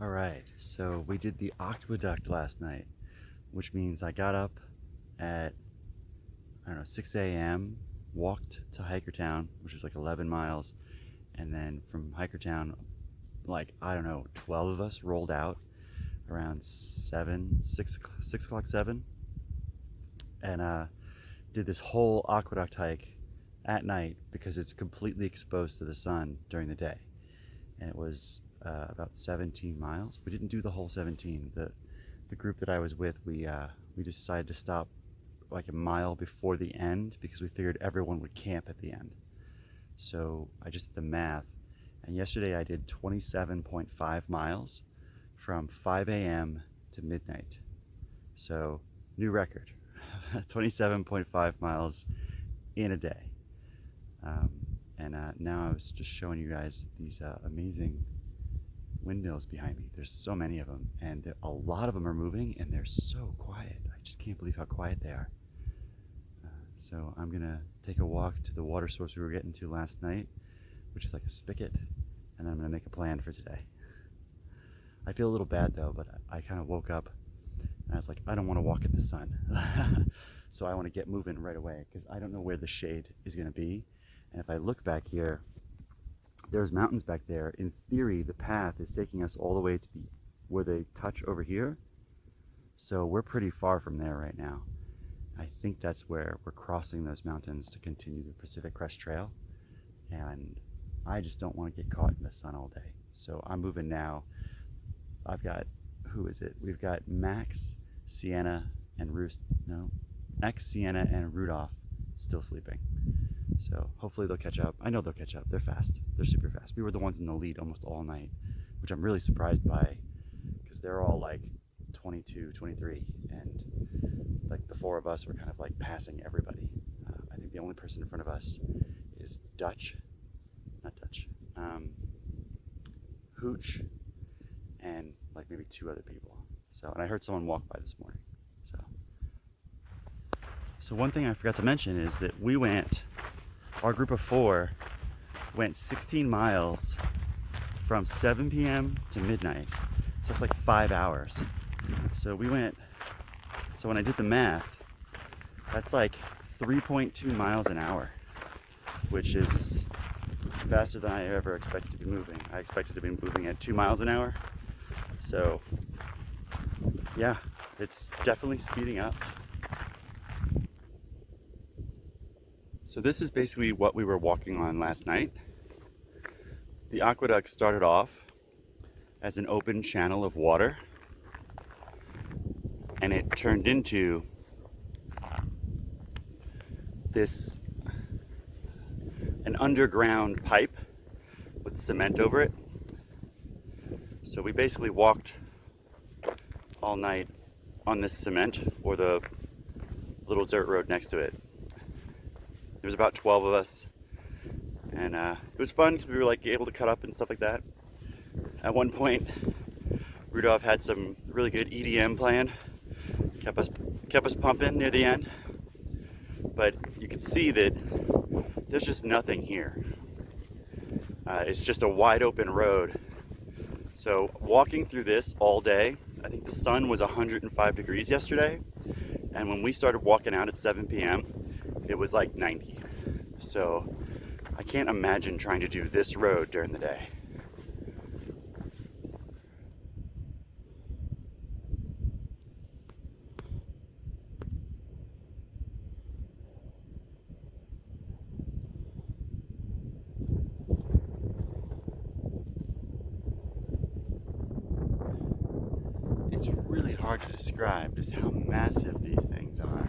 All right, so we did the aqueduct last night, which means I got up at, I don't know, 6 a.m., walked to Hikertown, which was like 11 miles, and then from Hikertown, like, I don't know, 12 of us rolled out around 6 o'clock, 7, and did this whole aqueduct hike at night because it's completely exposed to the sun during the day. And it was about 17 miles. We didn't do the whole 17. The group that I was with, we decided to stop like a mile before the end because we figured everyone would camp at the end. So I just did the math, and yesterday I did 27.5 miles from 5 a.m. to midnight. So new record, 27.5 miles in a day. Now I was just showing you guys these amazing windmills behind me. There's so many of them, and a lot of them are moving, and they're so quiet. I just can't believe how quiet they are. So I'm gonna take a walk to the water source we were getting to last night, which is like a spigot, and then I'm gonna make a plan for today. I feel a little bad though, but I kind of woke up and I was like, I don't want to walk in the sun. So I want to get moving right away because I don't know where the shade is gonna be. And if I look back here, there's mountains back there. In theory, the path is taking us all the way to where they touch over here. So we're pretty far from there right now. I think that's where we're crossing those mountains to continue the Pacific Crest Trail. And I just don't want to get caught in the sun all day. So I'm moving now. I've got, who is it? We've got Max, Sienna, and Max, Sienna, and Rudolph still sleeping. So hopefully they'll catch up. I know they'll catch up. They're fast. They're super fast. We were the ones in the lead almost all night, which I'm really surprised by because they're all like 22, 23, and like the four of us were kind of like passing everybody. I think the only person in front of us is Hooch, and like maybe two other people. So, and I heard someone walk by this morning. So one thing I forgot to mention is that our group of 4 went 16 miles from 7 p.m. to midnight. So that's like 5 hours. So when I did the math, that's like 3.2 miles an hour, which is faster than I ever expected to be moving. I expected to be moving at 2 miles an hour. So yeah, it's definitely speeding up. So this is basically what we were walking on last night. The aqueduct started off as an open channel of water, and it turned into an underground pipe with cement over it. So we basically walked all night on this cement, or the little dirt road next to it. There was about 12 of us, and it was fun because we were like able to cut up and stuff like that. At one point, Rudolph had some really good EDM playing, kept us pumping near the end. But you can see that there's just nothing here. It's just a wide open road. So walking through this all day, I think the sun was 105 degrees yesterday, and when we started walking out at 7 p.m., it was like 90. So I can't imagine trying to do this road during the day. It's really hard to describe just how massive these things are.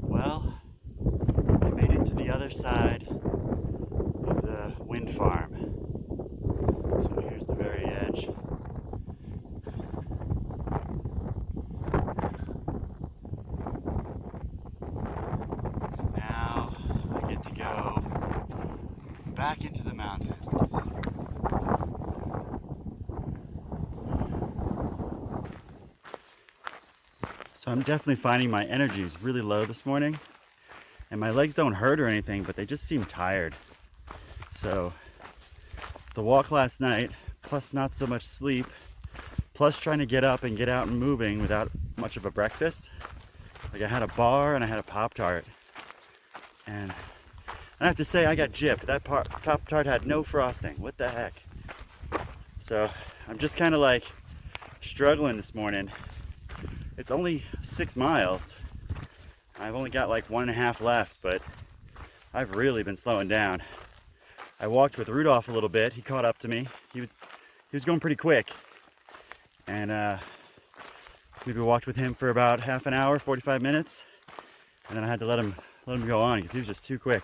Well, I made it to the other side of the wind farm. So here's the very edge. And now I get to go back into the mountains. So I'm definitely finding my energy is really low this morning. And my legs don't hurt or anything, but they just seem tired. So the walk last night, plus not so much sleep, plus trying to get up and get out and moving without much of a breakfast. Like I had a bar and I had a Pop-Tart. And I have to say, I got gypped. That Pop-Tart had no frosting. What the heck? So I'm just kind of like struggling this morning. It's only 6 miles. I've only got like 1.5 left, but I've really been slowing down. I walked with Rudolph a little bit. He caught up to me. He was going pretty quick. And maybe walked with him for about half an hour, 45 minutes. And then I had to let him go on because he was just too quick.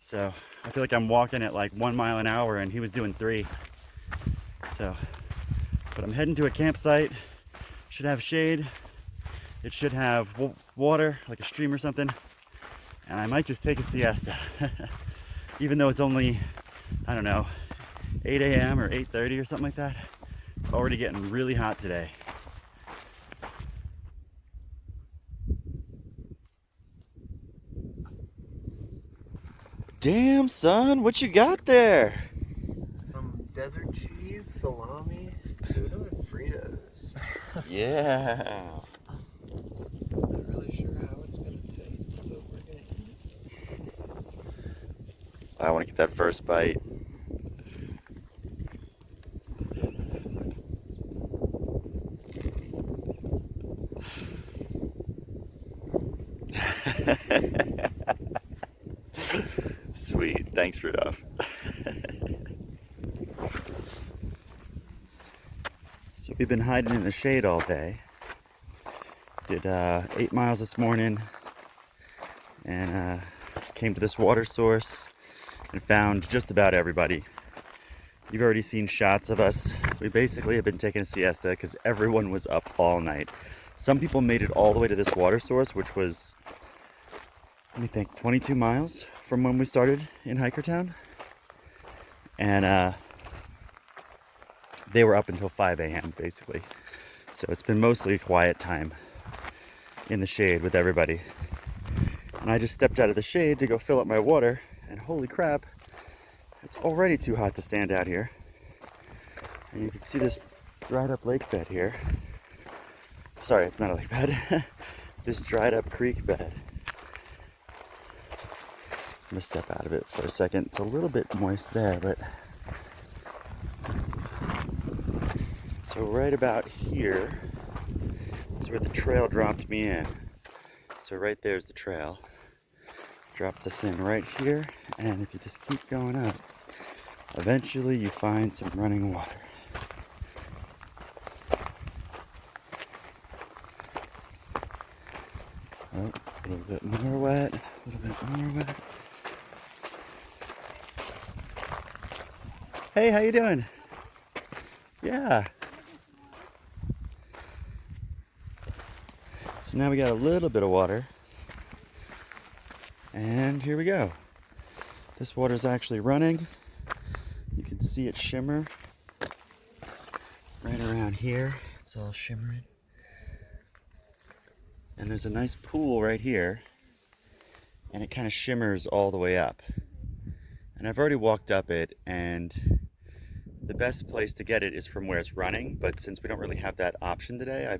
So I feel like I'm walking at like 1 mile an hour and he was doing 3. So, but I'm heading to a campsite. Should have shade. It should have water, like a stream or something. And I might just take a siesta. Even though it's only, I don't know, 8 a.m. or 8:30 or something like that. It's already getting really hot today. Damn, son, what you got there? Some desert cheese, salami, tuna, and Fritos. Yeah. Not really sure how it's gonna taste, but we're gonna eat it. I want to get that first bite. Sweet. Thanks, Rudolph. So we've been hiding in the shade all day. Did 8 miles this morning and came to this water source and found just about everybody. You've already seen shots of us. We basically have been taking a siesta because everyone was up all night. Some people made it all the way to this water source, which was, let me think, 22 miles from when we started in Hikertown. And they were up until 5 a.m. basically. So it's been mostly a quiet time in the shade with everybody. And I just stepped out of the shade to go fill up my water, and holy crap, it's already too hot to stand out here. And you can see this dried up lake bed here. Sorry, it's not a lake bed. This dried up creek bed. I'm gonna step out of it for a second. It's a little bit moist there, but so right about here is where the trail dropped me in. So right there's the trail. Dropped us in right here, and if you just keep going up, eventually you find some running water. Oh, a little bit more wet, a little bit more wet. Hey, how you doing? Yeah. So now we got a little bit of water. And here we go. This water is actually running. You can see it shimmer right around here. It's all shimmering. And there's a nice pool right here. And it kind of shimmers all the way up. And I've already walked up it, and the best place to get it is from where it's running. But since we don't really have that option today,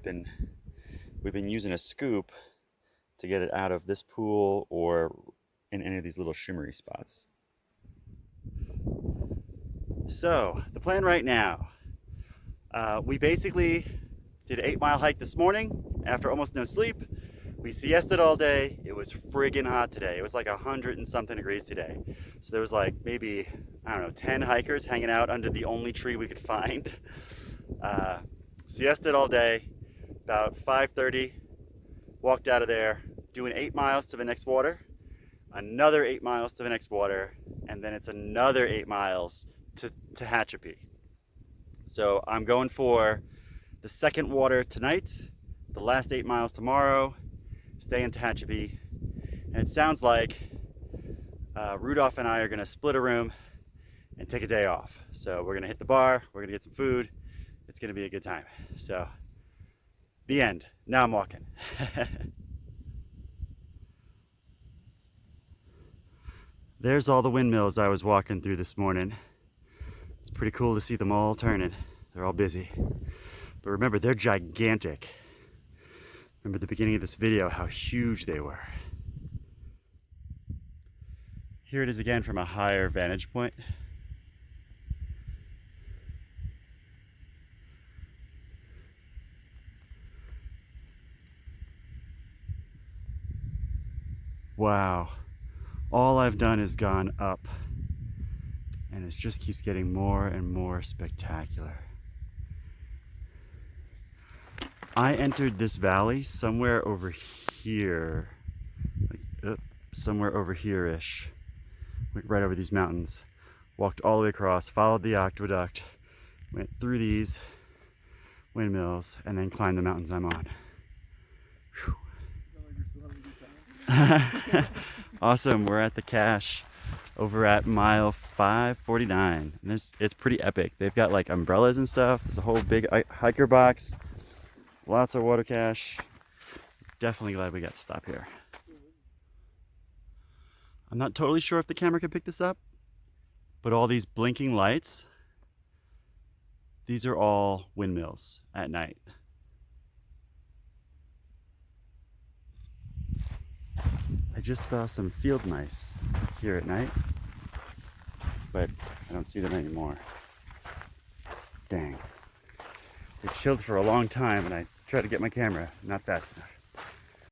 we've been using a scoop to get it out of this pool or in any of these little shimmery spots. So the plan right now, we basically did an 8-mile hike this morning after almost no sleep. We siested all day. It was friggin' hot today. It was like 100 and something degrees today. So there was like maybe, I don't know, 10 hikers hanging out under the only tree we could find. Siested all day. About 5:30, walked out of there, doing 8 miles to the next water, another 8 miles to the next water, and then it's another 8 miles to Tehachapi. So I'm going for the second water tonight, the last 8 miles tomorrow, stay in Tehachapi, and it sounds like Rudolph and I are gonna split a room and take a day off. So we're gonna hit the bar, we're gonna get some food, it's gonna be a good time. So, the end. Now I'm walking. There's all the windmills I was walking through this morning. It's pretty cool to see them all turning. They're all busy. But remember, they're gigantic. Remember at the beginning of this video how huge they were. Here it is again from a higher vantage point. Wow. All I've done is gone up, and it just keeps getting more and more spectacular. I entered this valley somewhere over here, like somewhere over here-ish, like right over these mountains. Walked all the way across, followed the aqueduct, went through these windmills, and then climbed the mountains I'm on. Awesome, we're at the cache over at mile 549. And it's pretty epic. They've got like umbrellas and stuff. There's a whole big hiker box. Lots of water cache. Definitely glad we got to stop here. I'm not totally sure if the camera can pick this up, but all these blinking lights, these are all windmills at night. I just saw some field mice here at night, but I don't see them anymore. Dang. They chilled for a long time and I tried to get my camera, not fast enough.